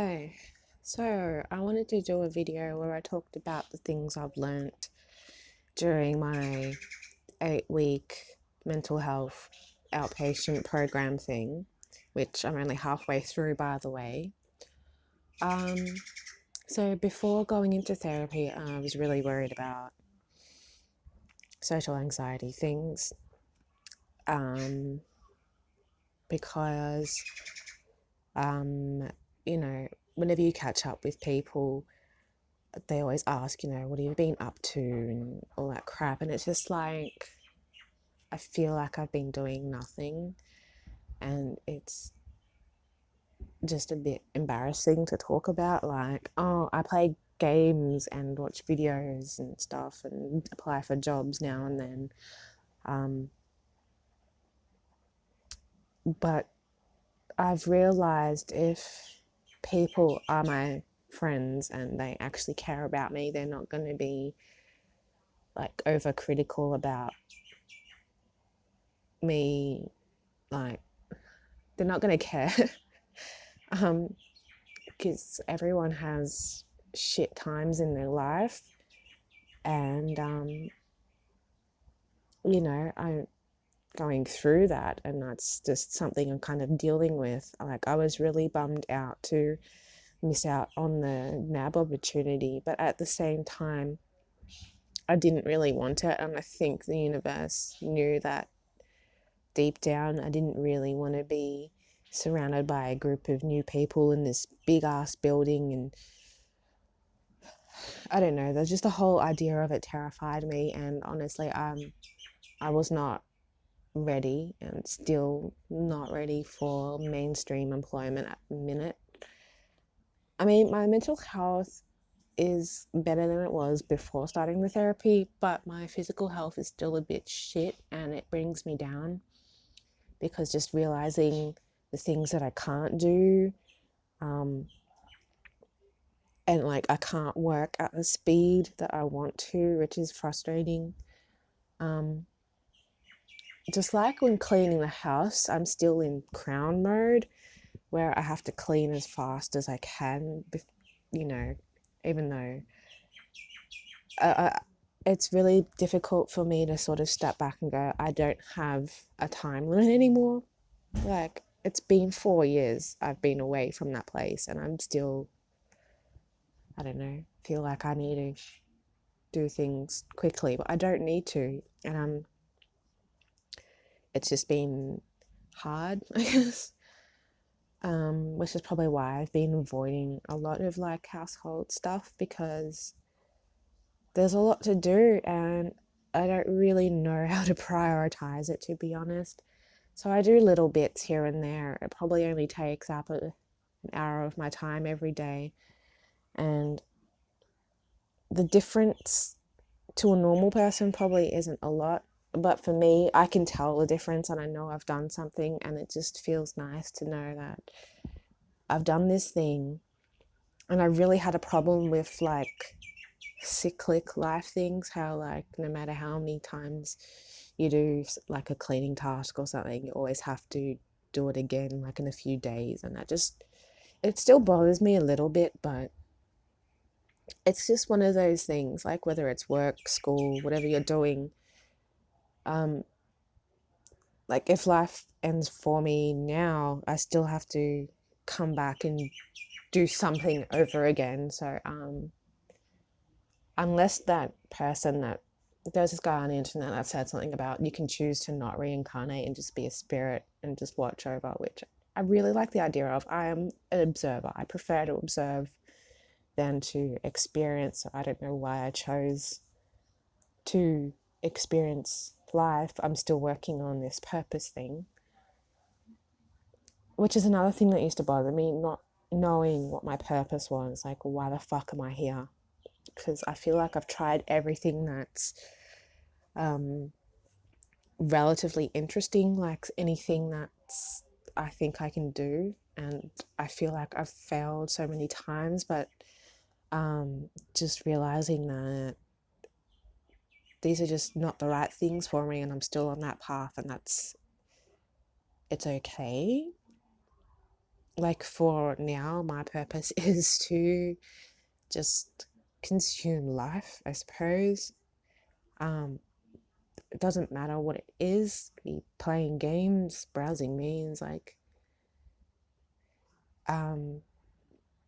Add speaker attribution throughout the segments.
Speaker 1: Hi. So, I wanted to do a video where I talked about the things I've learnt during my 8 week mental health outpatient program thing, which I'm only halfway through, by the way. Um, so, before going into therapy, I was really worried about social anxiety things um, because, um, whenever you catch up with people, they always ask, what have you been up to and all that crap. And it's just like, I feel like I've been doing nothing. And it's just a bit embarrassing to talk about. Like, oh, I play games and watch videos and stuff and apply for jobs now and then. But I've realized if people are my friends and they actually care about me, they're not going to be like overcritical about me, like they're not going to care. um, because everyone has shit times in their life, and I'm going through that, and that's just something I'm kind of dealing with. Like, I was really bummed out to miss out on the NAB opportunity, but at the same time, I didn't really want it, and I think the universe knew that deep down. I didn't really want to be surrounded by a group of new people in this big ass building, and I don't know, there's just the whole idea of it terrified me. And honestly, I was not ready and still not ready for mainstream employment at the minute. I mean, my mental health is better than it was before starting the therapy, but my physical health is still a bit shit, and it brings me down because just realizing the things that I can't do, um, and like I can't work at the speed that I want to, which is frustrating. Um, just like when cleaning the house, I'm still in crown mode where I have to clean as fast as I can, you know, even though it's really difficult for me to sort of step back and go, I don't have a time limit anymore. Like, it's been 4 years I've been away from that place, and I'm still, I don't know, feel like I need to do things quickly, but I don't need to. And it's just been hard, I guess. Which is probably why I've been avoiding a lot of like household stuff, because there's a lot to do and I don't really know how to prioritize it, to be honest. So I do little bits here and there. It probably only takes up an hour of my time every day. And the difference to a normal person probably isn't a lot. But for me, I can tell the difference, and I know I've done something, and it just feels nice to know that I've done this thing. And I really had a problem with like cyclic life things, how like no matter how many times you do like a cleaning task or something, you always have to do it again like in a few days. And that just, it still bothers me a little bit, but it's just one of those things, like whether it's work, school, whatever you're doing. um like if life ends for me now, I still have to come back and do something over again. So unless that person that, there's this guy on the internet that said something about you can choose to not reincarnate and just be a spirit and just watch over, which I really like the idea of. I am an observer. I prefer to observe than to experience. So I don't know why I chose to experience life. I'm still working on this purpose thing, which is another thing that used to bother me, not knowing what my purpose was. Like, why the fuck am I here? Because I feel like I've tried everything that's um, relatively interesting, like anything that's I think I can do. And I feel like I've failed so many times, but just realizing that these are just not the right things for me, and I'm still on that path, and it's okay. like for now, my purpose is to just consume life, I suppose. Um, it doesn't matter what it is, be playing games, browsing memes, like um,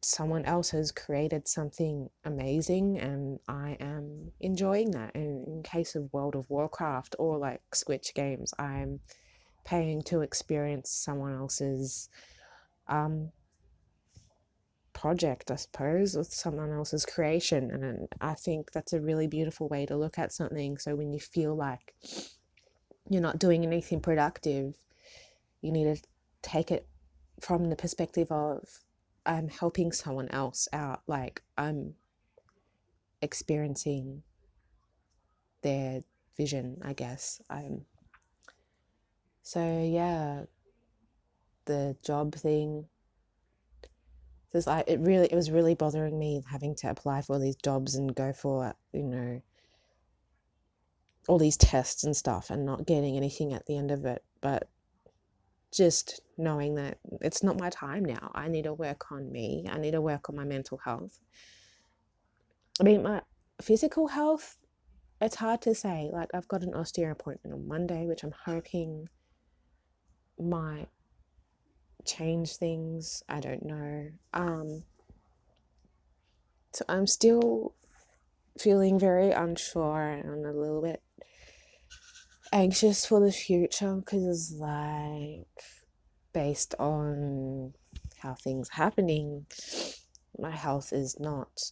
Speaker 1: someone else has created something amazing and I am enjoying that. And in case of World of Warcraft or like Switch games, I'm paying to experience someone else's um, project, I suppose, or someone else's creation. And I think that's a really beautiful way to look at something. So when you feel like you're not doing anything productive, you need to take it from the perspective of I'm helping someone else out. Like I'm experiencing their vision, I guess. So yeah, the job thing. Just like it was really bothering me having to apply for all these jobs and go for, all these tests and stuff and not getting anything at the end of it. But just knowing that it's not my time now. I need to work on me. I need to work on my mental health. I mean, my physical health, it's hard to say. Like, I've got an osteo appointment on Monday, which I'm hoping might change things. I don't know. So I'm still feeling very unsure and a little bit anxious for the future because, like, based on how things are happening, my health is not.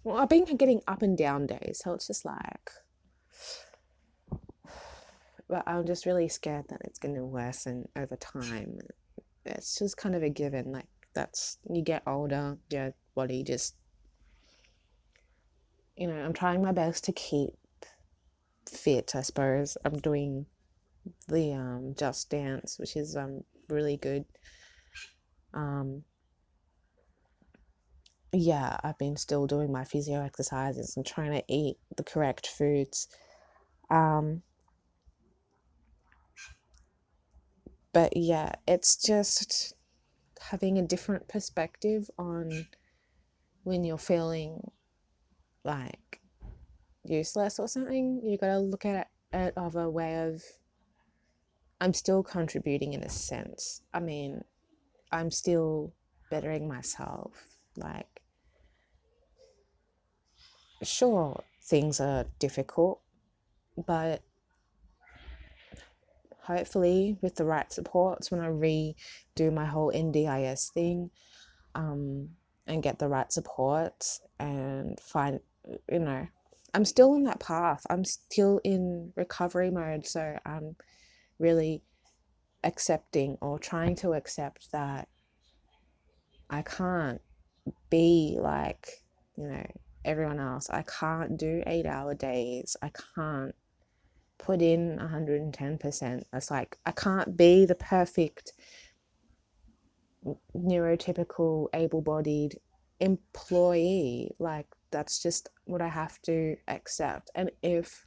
Speaker 1: Well, I've been getting up and down days, so it's just like, but I'm just really scared that it's going to worsen over time. It's just kind of a given. Like, that's, you get older, your body just, I'm trying my best to keep fit, I suppose. I'm doing the Just Dance, which is really good. Um, yeah, I've been still doing my physio exercises and trying to eat the correct foods. Um, but yeah, it's just having a different perspective on when you're feeling like useless or something. You gotta look at it of a way of I'm still contributing in a sense. I mean, I'm still bettering myself. Like, sure, things are difficult, but hopefully with the right supports, when I redo my whole NDIS thing, and get the right supports and find, you know, I'm still on that path. I'm still in recovery mode. So I'm really accepting or trying to accept that I can't be like, everyone else. I can't do 8-hour days. I can't put in 110%. It's like I can't be the perfect neurotypical able-bodied employee. Like that's just what I have to accept. And if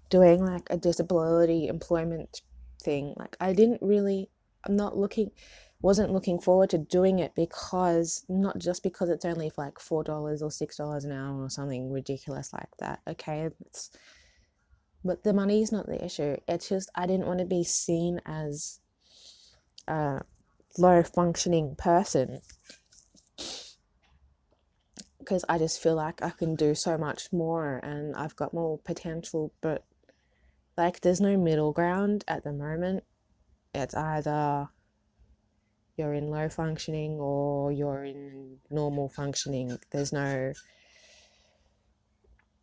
Speaker 1: doing like a disability employment thing, like I'm not looking wasn't looking forward to doing it because not just because it's only for like $4 or $6 an hour or something ridiculous like that. Okay, but the money is not the issue. It's just I didn't want to be seen as a low functioning person because I just feel like I can do so much more and I've got more potential, but like there's no middle ground at the moment. It's either you're in low functioning or you're in normal functioning. There's no,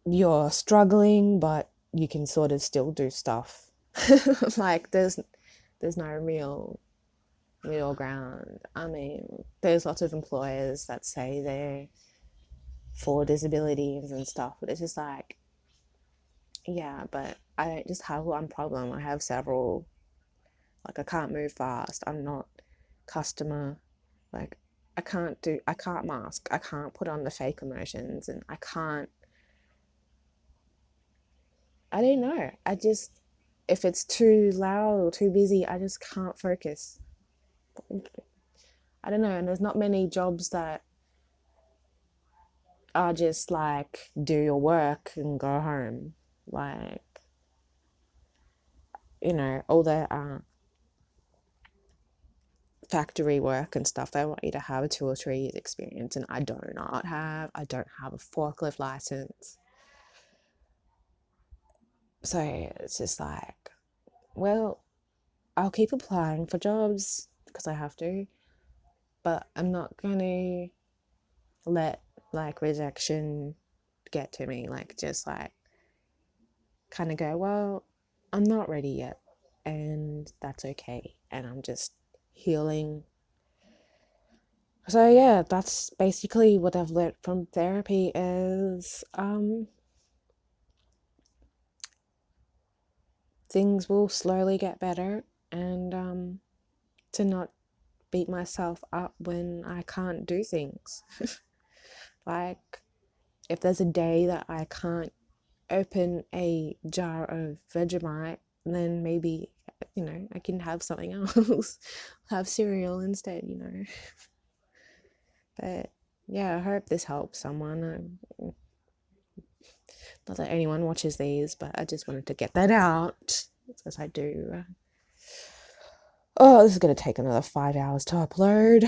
Speaker 1: you're struggling, but you can sort of still do stuff. Like there's no real middle ground. I mean, there's lots of employers that say they're for disabilities and stuff, but it's just like, yeah, but I don't just have one problem. I have several. Like I can't move fast. I'm not customer. Like I can't mask. I can't put on the fake emotions and I don't know. If it's too loud or too busy, I just can't focus. I don't know, and there's not many jobs that are just like do your work and go home. Like, all the factory work and stuff, they want you to have a 2 or 3 years experience, and I don't have a forklift license. So it's just like, well, I'll keep applying for jobs because I have to, but I'm not gonna let like rejection get to me. Like, just like kind of go, well, I'm not ready yet, and that's okay. And I'm just healing. So yeah, that's basically what I've learned from therapy is things will slowly get better, and to not beat myself up when I can't do things. Like, if there's a day that I can't open a jar of Vegemite, then maybe, I can have something else. Have cereal instead. But yeah, I hope this helps someone. Not that anyone watches these, but I just wanted to get that out, as I do. Oh, this is going to take another 5 hours to upload.